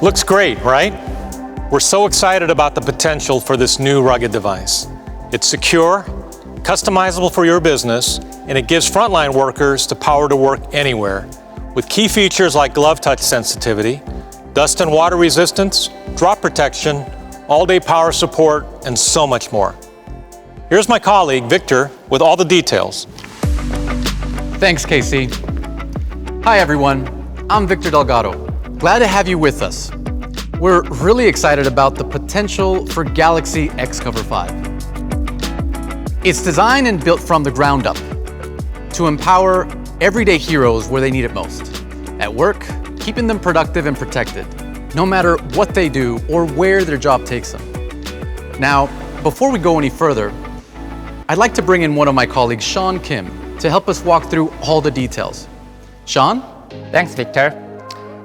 Looks great, right? We're so excited about the potential for this new rugged device. It's secure, customizable for your business, and it gives frontline workers the power to work anywhere with key features like glove touch sensitivity, dust and water resistance, drop protection, all-day power support, and so much more. Here's my colleague, Victor, with all the details. Thanks, Casey. Hi, everyone. I'm Victor Delgado. Glad to have you with us. We're really excited about the potential for Galaxy XCover 5. It's designed and built from the ground up to empower everyday heroes where they need it most. At work, keeping them productive and protected, no matter what they do or where their job takes them. Now, before we go any further, I'd like to bring in one of my colleagues, Sean Kim, to help us walk through all the details. Sean? Thanks, Victor.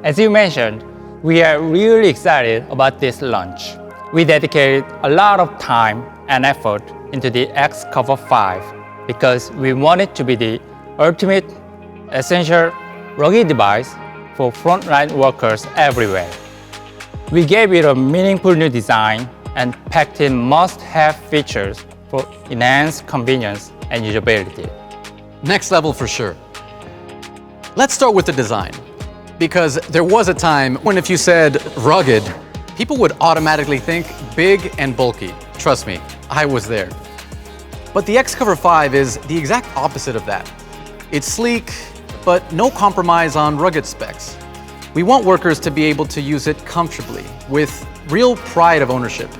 As you mentioned, we are really excited about this launch. We dedicated a lot of time and effort into the XCover 5 because we want it to be the ultimate, essential, rugged device for frontline workers everywhere. We gave it a meaningful new design and packed in must-have features for enhanced convenience and usability. Next level for sure. Let's start with the design, because there was a time when if you said rugged, people would automatically think big and bulky. Trust me, I was there. But the XCover 5 is the exact opposite of that. It's sleek, but no compromise on rugged specs. We want workers to be able to use it comfortably, with real pride of ownership.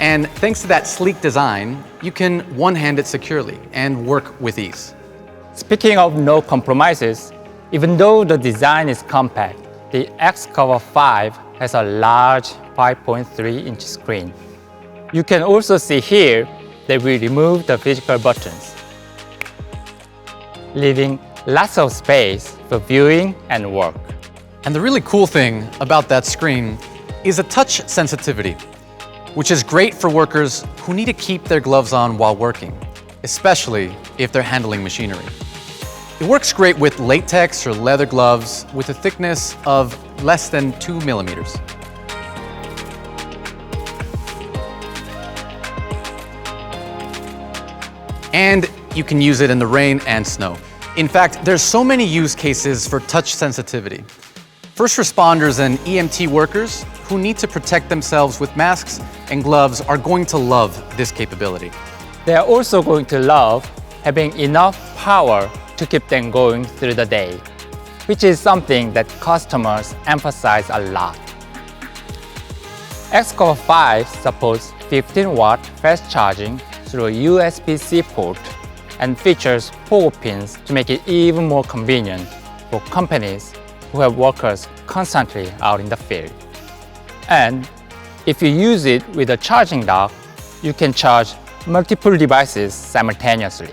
And thanks to that sleek design, you can one-hand it securely and work with ease. Speaking of no compromises, even though the design is compact, the XCover 5 has a large 5.3-inch screen. You can also see here that we removed the physical buttons, leaving lots of space for viewing and work. And the really cool thing about that screen is the touch sensitivity, which is great for workers who need to keep their gloves on while working, especially if they're handling machinery. It works great with latex or leather gloves with a thickness of less than 2 millimeters. And you can use it in the rain and snow. In fact, there's so many use cases for touch sensitivity. First responders and EMT workers who need to protect themselves with masks and gloves are going to love this capability. They are also going to love having enough power to keep them going through the day, which is something that customers emphasize a lot. XCover 5 supports 15-watt fast charging through a USB-C port and features 4 pins to make it even more convenient for companies who have workers constantly out in the field. And if you use it with a charging dock, you can charge multiple devices simultaneously.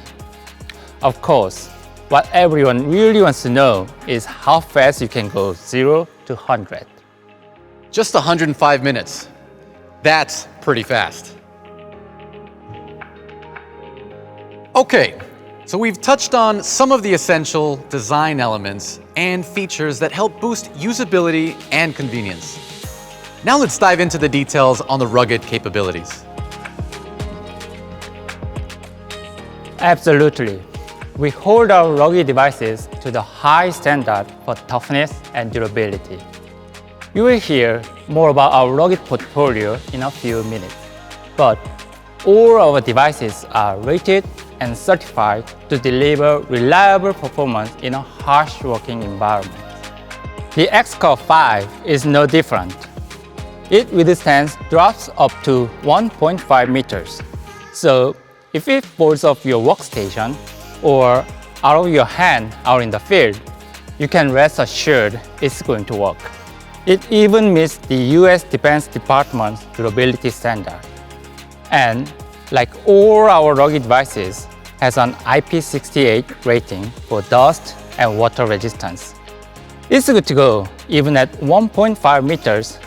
Of course, what everyone really wants to know is how fast you can go 0 to 100. Just 105 minutes. That's pretty fast. Okay, so we've touched on some of the essential design elements and features that help boost usability and convenience. Now let's dive into the details on the rugged capabilities. Absolutely. We hold our rugged devices to the high standard for toughness and durability. You will hear more about our rugged portfolio in a few minutes. But all our devices are rated and certified to deliver reliable performance in a harsh working environment. The XCover 5 is no different. It withstands drops up to 1.5 meters. So if it falls off your workstation or out of your hand out in the field, you can rest assured it's going to work. It even meets the US Defense Department's durability standard. And like all our rugged devices, has an IP68 rating for dust and water resistance. It's good to go even at 1.5 meters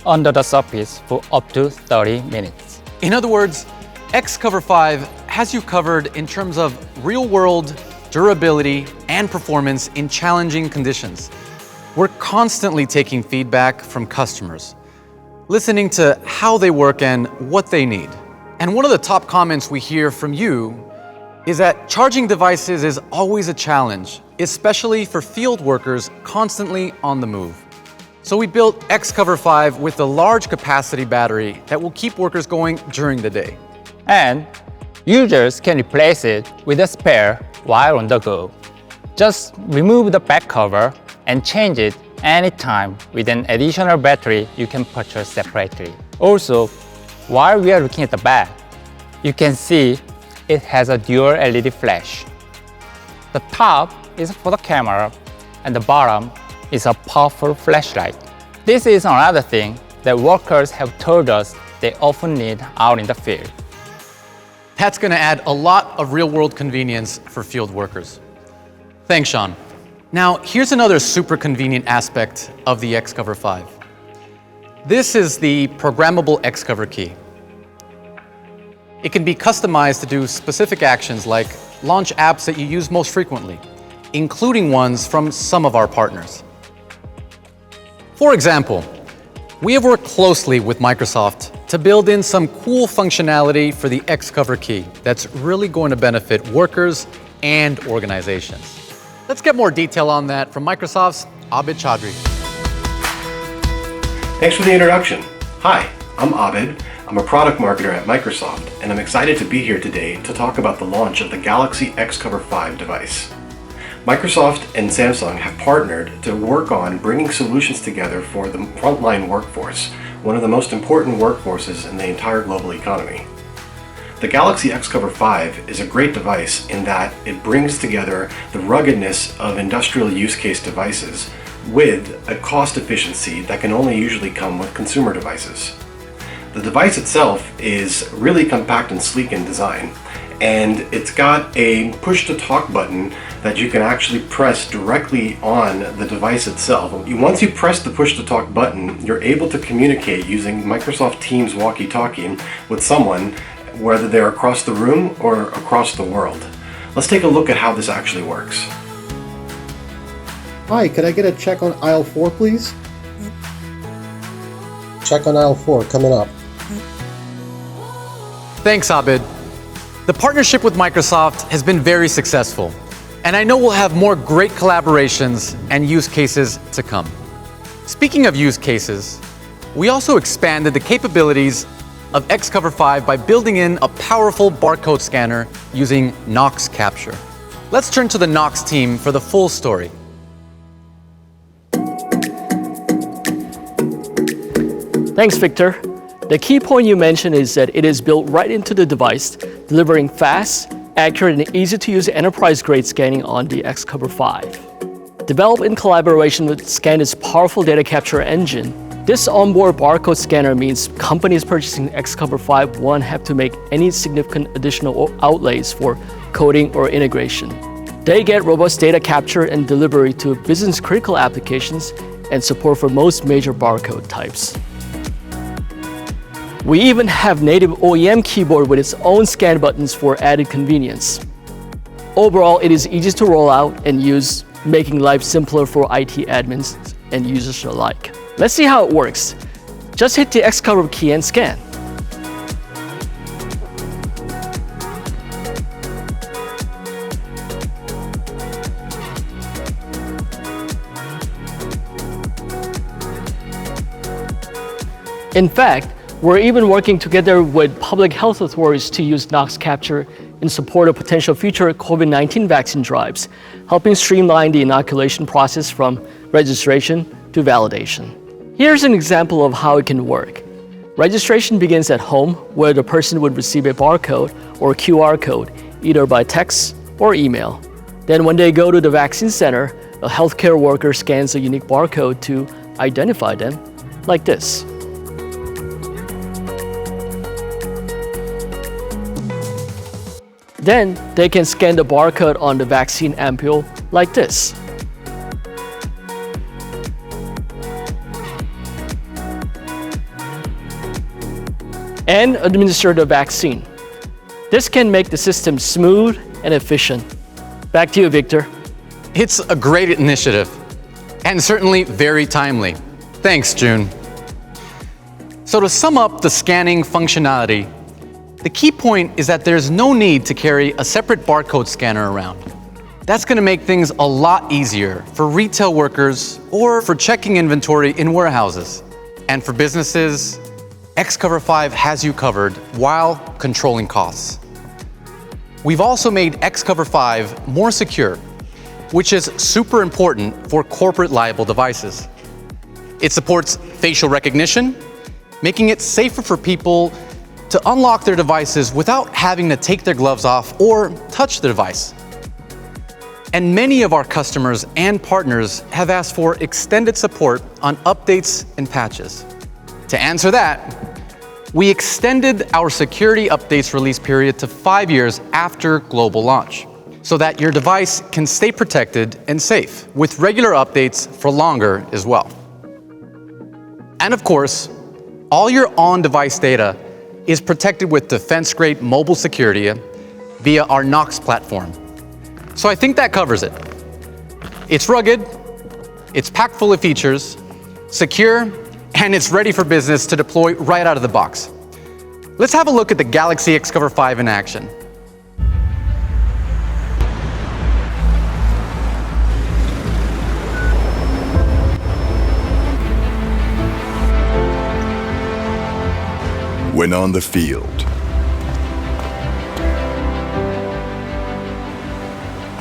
under the surface for up to 30 minutes. In other words, XCover 5 has you covered in terms of real-world durability and performance in challenging conditions. We're constantly taking feedback from customers, listening to how they work and what they need. And one of the top comments we hear from you is that charging devices is always a challenge, especially for field workers constantly on the move. So we built XCover 5 with a large capacity battery that will keep workers going during the day. And users can replace it with a spare while on the go. Just remove the back cover and change it anytime with an additional battery you can purchase separately. Also, while we are looking at the back, you can see it has a dual LED flash. The top is for the camera and the bottom is a powerful flashlight. This is another thing that workers have told us they often need out in the field. That's going to add a lot of real-world convenience for field workers. Thanks, Sean. Now, here's another super convenient aspect of the XCover 5. This is the programmable XCover key. It can be customized to do specific actions like launch apps that you use most frequently, including ones from some of our partners. For example, we have worked closely with Microsoft to build in some cool functionality for the XCover key that's really going to benefit workers and organizations. Let's get more detail on that from Microsoft's Abid Chaudhry. Thanks for the introduction. Hi, I'm Abid. I'm a product marketer at Microsoft, and I'm excited to be here today to talk about the launch of the Galaxy XCover 5 device. Microsoft and Samsung have partnered to work on bringing solutions together for the frontline workforce, one of the most important workforces in the entire global economy. The Galaxy XCover 5 is a great device in that it brings together the ruggedness of industrial use case devices with a cost efficiency that can only usually come with consumer devices. The device itself is really compact and sleek in design, and it's got a push-to-talk button that you can actually press directly on the device itself. Once you press the push-to-talk button, you're able to communicate using Microsoft Teams walkie-talkie with someone, whether they're across the room or across the world. Let's take a look at how this actually works. Hi, could I get a check on aisle 4, please? Check on aisle 4 coming up. Thanks, Abid. The partnership with Microsoft has been very successful, and I know we'll have more great collaborations and use cases to come. Speaking of use cases, we also expanded the capabilities of XCover 5 by building in a powerful barcode scanner using Knox Capture. Let's turn to the Knox team for the full story. Thanks, Victor. The key point you mentioned is that it is built right into the device, delivering fast, accurate, and easy-to-use enterprise-grade scanning on the XCover 5. Developed in collaboration with Scandi's powerful data capture engine, this onboard barcode scanner means companies purchasing XCover 5 won't have to make any significant additional outlays for coding or integration. They get robust data capture and delivery to business-critical applications and support for most major barcode types. We even have native OEM keyboard with its own scan buttons for added convenience. Overall, it is easy to roll out and use, making life simpler for IT admins and users alike. Let's see how it works. Just hit the XCover key and scan. In fact, we're even working together with public health authorities to use Knox Capture in support of potential future COVID-19 vaccine drives, helping streamline the inoculation process from registration to validation. Here's an example of how it can work. Registration begins at home, where the person would receive a barcode or QR code, either by text or email. Then when they go to the vaccine center, a healthcare worker scans a unique barcode to identify them, like this. Then they can scan the barcode on the vaccine ampule like this. And administer the vaccine. This can make the system smooth and efficient. Back to you, Victor. It's a great initiative, and certainly very timely. Thanks, June. So to sum up the scanning functionality, the key point is that there's no need to carry a separate barcode scanner around. That's going to make things a lot easier for retail workers or for checking inventory in warehouses. And for businesses, XCover 5 has you covered while controlling costs. We've also made XCover 5 more secure, which is super important for corporate liable devices. It supports facial recognition, making it safer for people to unlock their devices without having to take their gloves off or touch the device. And many of our customers and partners have asked for extended support on updates and patches. To answer that, we extended our security updates release period to 5 years after global launch, so that your device can stay protected and safe, with regular updates for longer as well. And of course, all your on-device data is protected with defense-grade mobile security via our Knox platform. So I think that covers it. It's rugged, it's packed full of features, secure, and it's ready for business to deploy right out of the box. Let's have a look at the Galaxy XCover 5 in action. When on the field,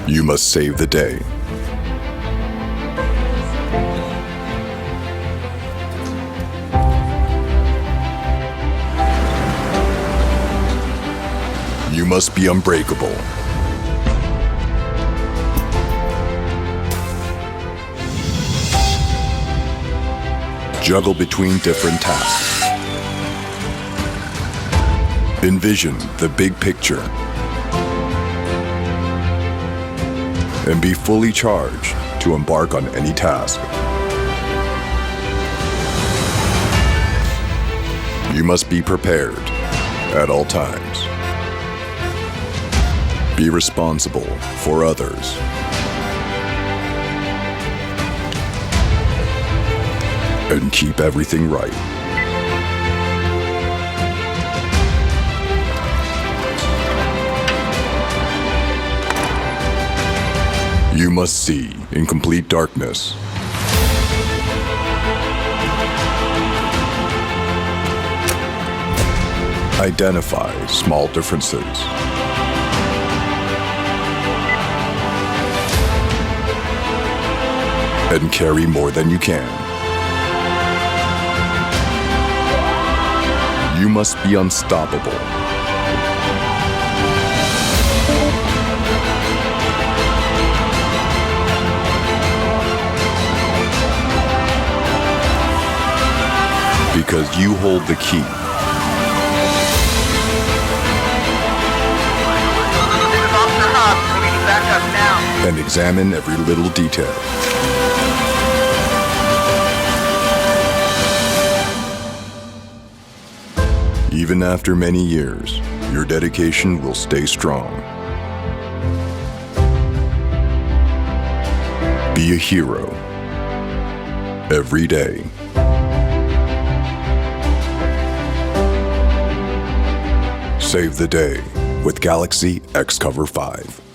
you must save the day. You must be unbreakable. Juggle between different tasks. Envision the big picture and be fully charged to embark on any task. You must be prepared at all times. Be responsible for others. And keep everything right. You must see in complete darkness. Identify small differences. And carry more than you can. You must be unstoppable. Because you hold the key. And examine every little detail. Even after many years, your dedication will stay strong. Be a hero every day. Save the day with Galaxy XCover 5.